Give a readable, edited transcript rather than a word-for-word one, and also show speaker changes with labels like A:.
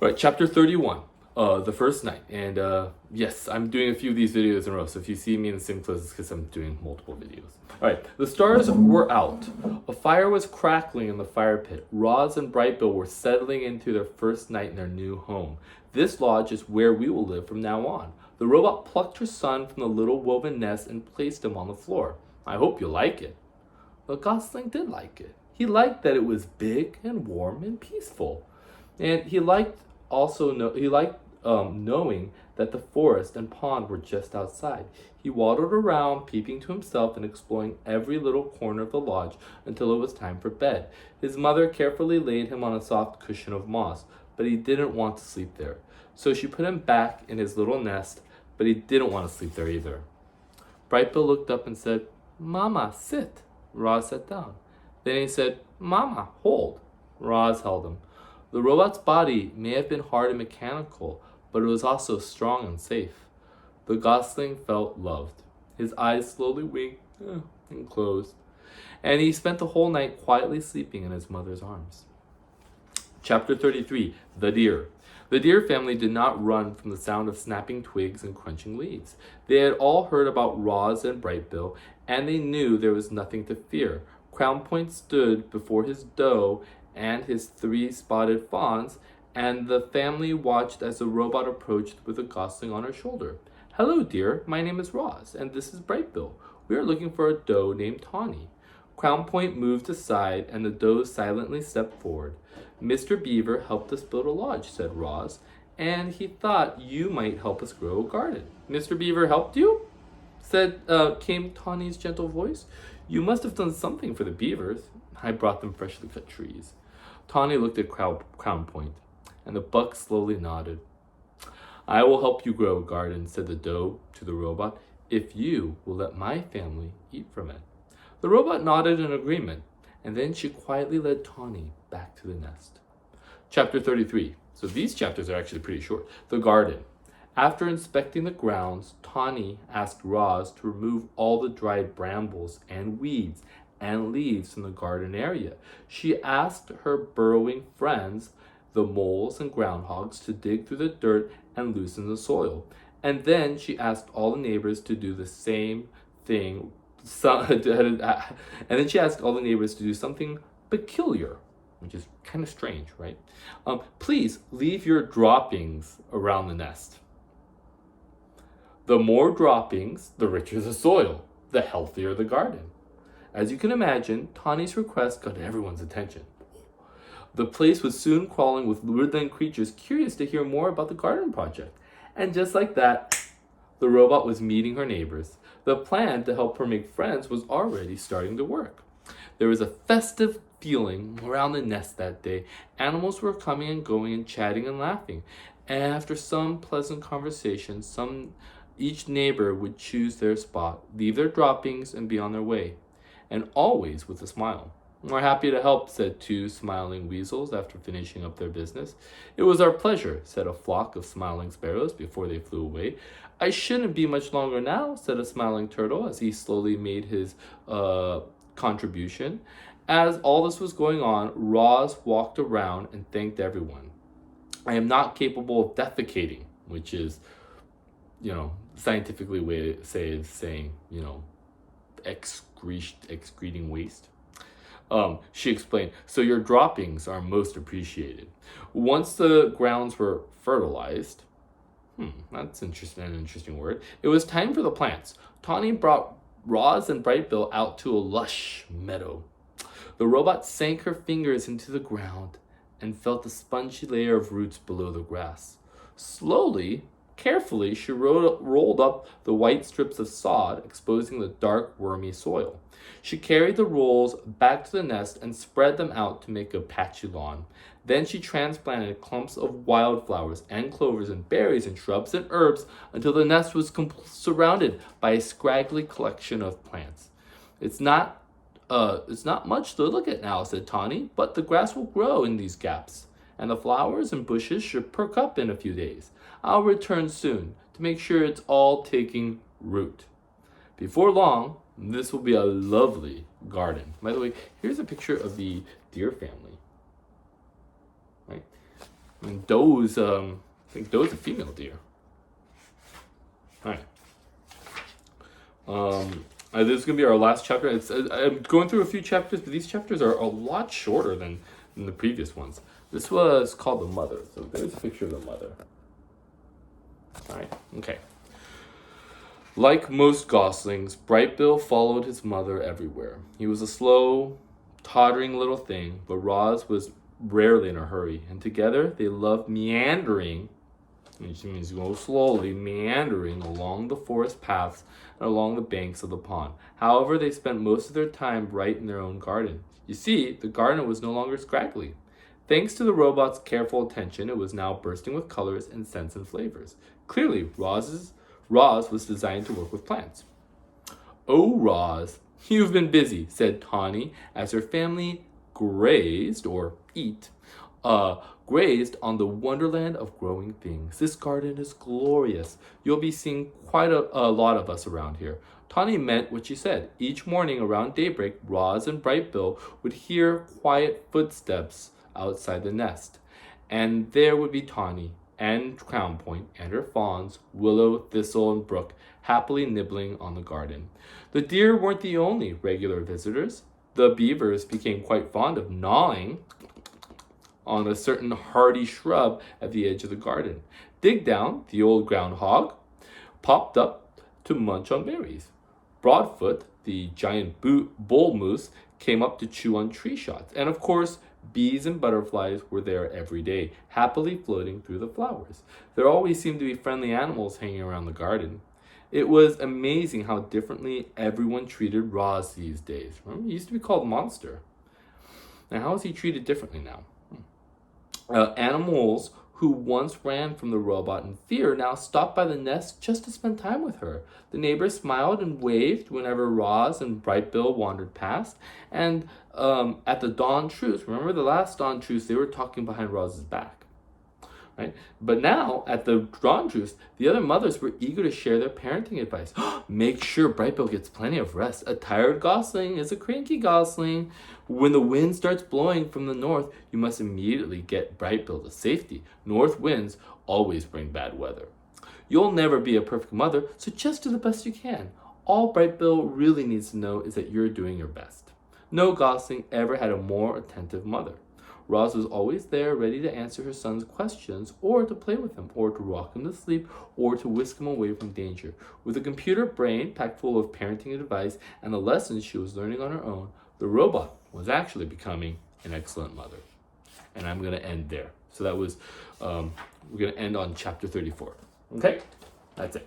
A: Right, chapter 31, the first night. And yes, I'm doing a few of these videos in a row. So if you see me in the same place, it's because I'm doing multiple videos. All right, the stars were out. A fire was crackling in the fire pit. Roz and Brightbill were settling into their first night in their new home. This lodge is where we will live from now on. The robot plucked her son from the little woven nest and placed him on the floor. I hope you like it. The gosling did like it. He liked that it was big and warm and peaceful. And he liked knowing that the forest and pond were just outside. He waddled around, peeping to himself and exploring every little corner of the lodge until it was time for bed. His mother carefully laid him on a soft cushion of moss, but he didn't want to sleep there. So she put him back in his little nest, but he didn't want to sleep there either. Brightbill looked up and said, "Mama, sit." Roz sat down. Then he said, "Mama, hold." Roz held him. The robot's body may have been hard and mechanical, but it was also strong and safe. The gosling felt loved. His eyes slowly winked and closed, and he spent the whole night quietly sleeping in his mother's arms. Chapter 33, The Deer. The deer family did not run from the sound of snapping twigs and crunching leaves. They had all heard about Roz and Brightbill, and they knew there was nothing to fear. Crown Point stood before his doe and his 3 spotted fawns, and the family watched as the robot approached with a gosling on her shoulder. "Hello, dear. My name is Roz, and this is Brightbill. We are looking for a doe named Tawny." Crown Point moved aside, and the doe silently stepped forward. "Mr. Beaver helped us build a lodge," said Roz, "and he thought you might help us grow a garden." "Mr. Beaver helped you?" came Tawny's gentle voice. "You must have done something for the beavers." "I brought them freshly cut trees." Tawny looked at Crown Point, and the buck slowly nodded. "I will help you grow a garden," said the doe to the robot, "if you will let my family eat from it." The robot nodded in agreement, and then she quietly led Tawny back to the nest. Chapter 33. So these chapters are actually pretty short. The garden. After inspecting the grounds, Tawny asked Roz to remove all the dried brambles and weeds and leaves from the garden area. She asked her burrowing friends, the moles and groundhogs, to dig through the dirt and loosen the soil. And then she asked all the neighbors to do the same thing. And then she asked all the neighbors to do something peculiar, which is kind of strange, right? Please leave your droppings around the nest. The more droppings, the richer the soil, the healthier the garden. As you can imagine, Tawny's request got everyone's attention. The place was soon crawling with woodland creatures curious to hear more about the garden project. And just like that, the robot was meeting her neighbors. The plan to help her make friends was already starting to work. There was a festive feeling around the nest that day. Animals were coming and going and chatting and laughing. And after some pleasant conversation, each neighbor would choose their spot, leave their droppings, and be on their way. And always with a smile. "We're happy to help," said 2 smiling weasels after finishing up their business. "It was our pleasure," said a flock of smiling sparrows before they flew away. "I shouldn't be much longer now," said a smiling turtle as he slowly made his contribution. As all this was going on, Roz walked around and thanked everyone. "I am not capable of defecating," which is, scientifically way to saying, excreting waste. She explained, "So your droppings are most appreciated." Once the grounds were fertilized, that's an interesting word, it was time for the plants. Tawny brought Roz and Brightbill out to a lush meadow. The robot sank her fingers into the ground and felt a spongy layer of roots below the grass. Slowly, carefully, she rolled up the white strips of sod, exposing the dark, wormy soil. She carried the rolls back to the nest and spread them out to make a patchy lawn. Then she transplanted clumps of wildflowers and clovers and berries and shrubs and herbs until the nest was surrounded by a scraggly collection of plants. It's not much to look at now," said Tawny, "but the grass will grow in these gaps, and the flowers and bushes should perk up in a few days. I'll return soon to make sure it's all taking root. Before long, this will be a lovely garden." By the way, here's a picture of the deer family. Right? And Doe's, I think Doe's a female deer. All right. This is going to be our last chapter. I'm going through a few chapters, but these chapters are a lot shorter than the previous ones. This was called The Mother. So there's a picture of the mother. All right. Okay. Like most goslings, Brightbill followed his mother everywhere. He was a slow, tottering little thing, but Roz was rarely in a hurry, and together they loved meandering, which means go slowly, meandering along the forest paths and along the banks of the pond. However, they spent most of their time right in their own garden. You see, the garden was no longer scraggly. Thanks to the robot's careful attention, it was now bursting with colors and scents and flavors. Clearly, Roz was designed to work with plants. "Oh, Roz, you've been busy," said Tawny as her family grazed on the wonderland of growing things. "This garden is glorious. You'll be seeing quite a lot of us around here." Tawny meant what she said. Each morning around daybreak, Roz and Brightbill would hear quiet footsteps outside the nest. And there would be Tawny and Crown Point and her fawns, Willow, Thistle, and Brook, happily nibbling on the garden. The deer weren't the only regular visitors. The beavers became quite fond of gnawing on a certain hardy shrub at the edge of the garden. Digdown, the old groundhog, popped up to munch on berries. Broadfoot, the giant bull moose, came up to chew on tree shots. And of course, bees and butterflies were there every day, happily floating through the flowers. There always seemed to be friendly animals hanging around the garden. It was amazing how differently everyone treated Roz these days. Remember, he used to be called Monster. Now, how is he treated differently now? Animals who once ran from the robot in fear now stopped by the nest just to spend time with her. The neighbors smiled and waved whenever Roz and Brightbill wandered past. And at the dawn truce, remember the last dawn truce, they were talking behind Roz's back. Right? But now, at the dawn truce, the other mothers were eager to share their parenting advice. Make sure Brightbill gets plenty of rest. A tired gosling is a cranky gosling. When the wind starts blowing from the north, you must immediately get Brightbill to safety. North winds always bring bad weather. You'll never be a perfect mother, so just do the best you can. All Brightbill really needs to know is that you're doing your best. No gosling ever had a more attentive mother. Roz was always there, ready to answer her son's questions, or to play with him, or to rock him to sleep, or to whisk him away from danger. With a computer brain packed full of parenting advice and the lessons she was learning on her own, the robot was actually becoming an excellent mother. And I'm going to end there. So that was, we're going to end on chapter 34. Okay? That's it.